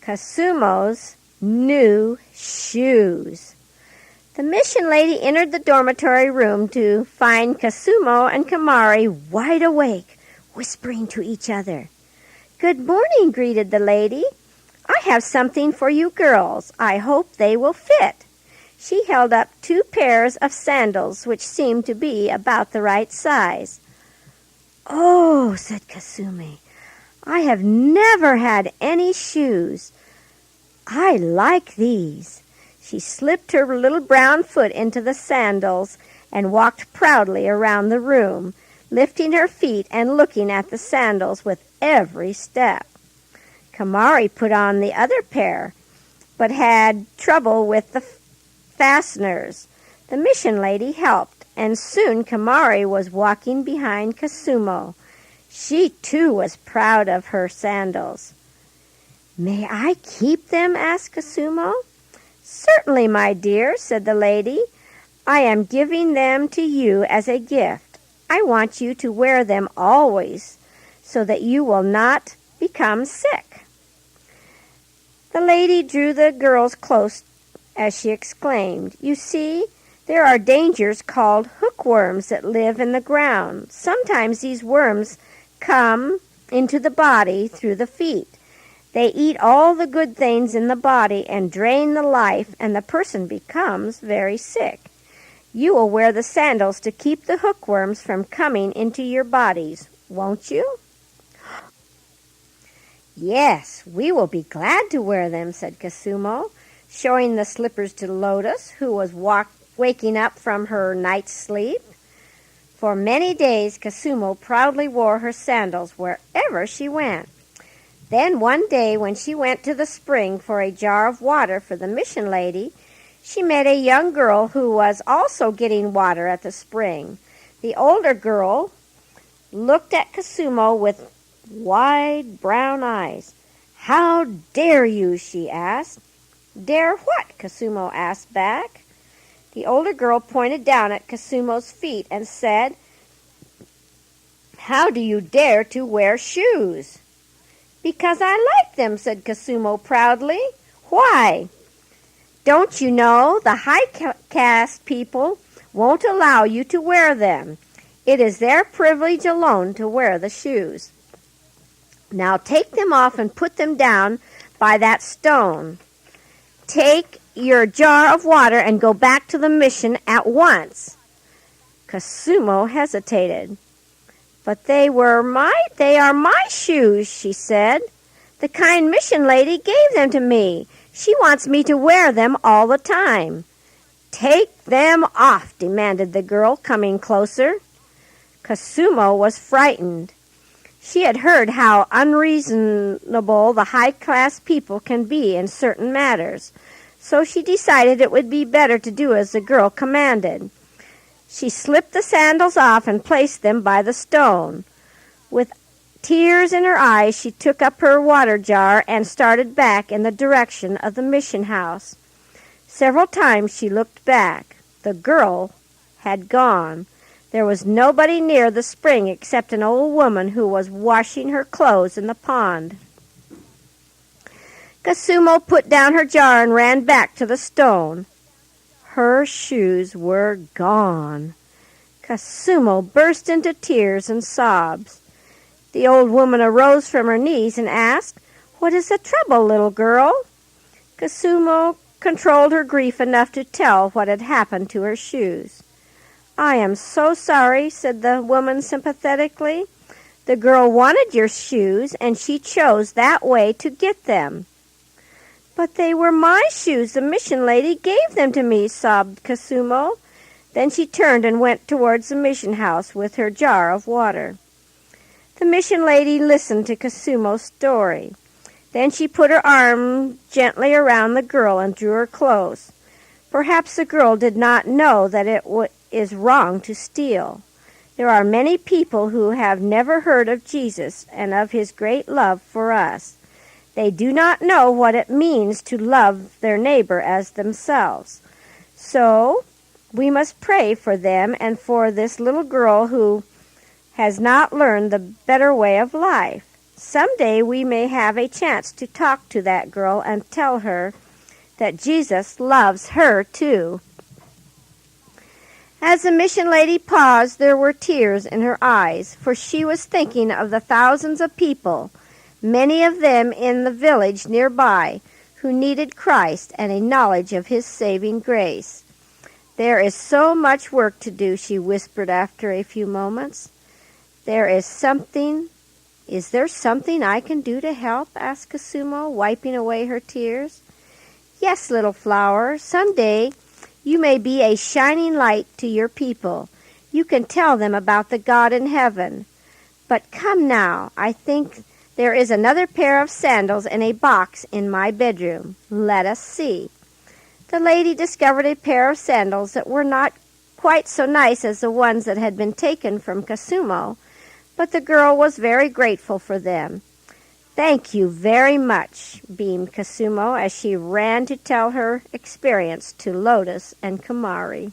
Koosumo's new shoes. The mission lady entered the dormitory room to find Koosumo and Kamari wide awake, whispering to each other. "Good morning," greeted the lady. "I have something for you girls. I hope they will fit." She held up 2 pairs of sandals, which seemed to be about the right size. "Oh," said Koosumo, "I have never had any shoes. I like these." She slipped her little brown foot into the sandals and walked proudly around the room, lifting her feet and looking at the sandals with every step. Kamari put on the other pair, but had trouble with the fasteners. The mission lady helped, and soon Kamari was walking behind Koosumo. She, too, was proud of her sandals. "May I keep them?" asked Koosumo. "Certainly, my dear," said the lady. "I am giving them to you as a gift. I want you to wear them always so that you will not become sick." The lady drew the girls close as she exclaimed, "You see, there are dangers called hookworms that live in the ground. Sometimes these worms come into the body through the feet. They eat all the good things in the body and drain the life, and the person becomes very sick. You will wear the sandals to keep the hookworms from coming into your bodies, won't you?" "Yes, we will be glad to wear them," said Koosumo, showing the slippers to Lotus, who was waking up from her night's sleep. For many days, Koosumo proudly wore her sandals wherever she went. Then one day, when she went to the spring for a jar of water for the mission lady, she met a young girl who was also getting water at the spring. The older girl looked at Koosumo with wide brown eyes. "How dare you?" she asked. "Dare what?" Koosumo asked back. The older girl pointed down at Koosumo's feet and said, "How do you dare to wear shoes?" "Because I like them," said Koosumo proudly. "Why?" "Don't you know the high caste people won't allow you to wear them? It is their privilege alone to wear the shoes. Now take them off and put them down by that stone. Take your jar of water and go back to the mission at once." Koosumo hesitated. "But they are my shoes," she said. "The kind mission lady gave them to me. She wants me to wear them all the time." "Take them off," demanded the girl, coming closer. Koosumo was frightened. She had heard how unreasonable the high-class people can be in certain matters, so she decided it would be better to do as the girl commanded. She slipped the sandals off and placed them by the stone. With tears in her eyes, she took up her water jar and started back in the direction of the mission house. Several times she looked back. The girl had gone. There was nobody near the spring except an old woman who was washing her clothes in the pond. Koosumo put down her jar and ran back to the stone. Her shoes were gone. Koosumo burst into tears and sobs. The old woman arose from her knees and asked, "What is the trouble, little girl?" Koosumo controlled her grief enough to tell what had happened to her shoes. "I am so sorry," said the woman sympathetically. "The girl wanted your shoes, and she chose that way to get them." "But they were my shoes. The mission lady gave them to me," sobbed Koosumo. Then she turned and went towards the mission house with her jar of water. The mission lady listened to Koosumo's story. Then she put her arm gently around the girl and drew her close. Perhaps the girl did not know that it is wrong to steal. There are many people who have never heard of Jesus and of his great love for us. They do not know what it means to love their neighbor as themselves. So we must pray for them and for this little girl who has not learned the better way of life. Someday we may have a chance to talk to that girl and tell her that Jesus loves her too." As the mission lady paused, there were tears in her eyes, for she was thinking of the thousands of people, many of them in the village nearby, who needed Christ and a knowledge of His saving grace. "There is so much work to do," she whispered after a few moments. Is there something I can do to help?" asked Koosumo, wiping away her tears. "Yes, little flower. Someday you may be a shining light to your people. You can tell them about the God in heaven. But come now, I think there is another pair of sandals in a box in my bedroom. Let us see." The lady discovered a pair of sandals that were not quite so nice as the ones that had been taken from Koosumo, but the girl was very grateful for them. "Thank you very much," beamed Koosumo as she ran to tell her experience to Lotus and Kamari.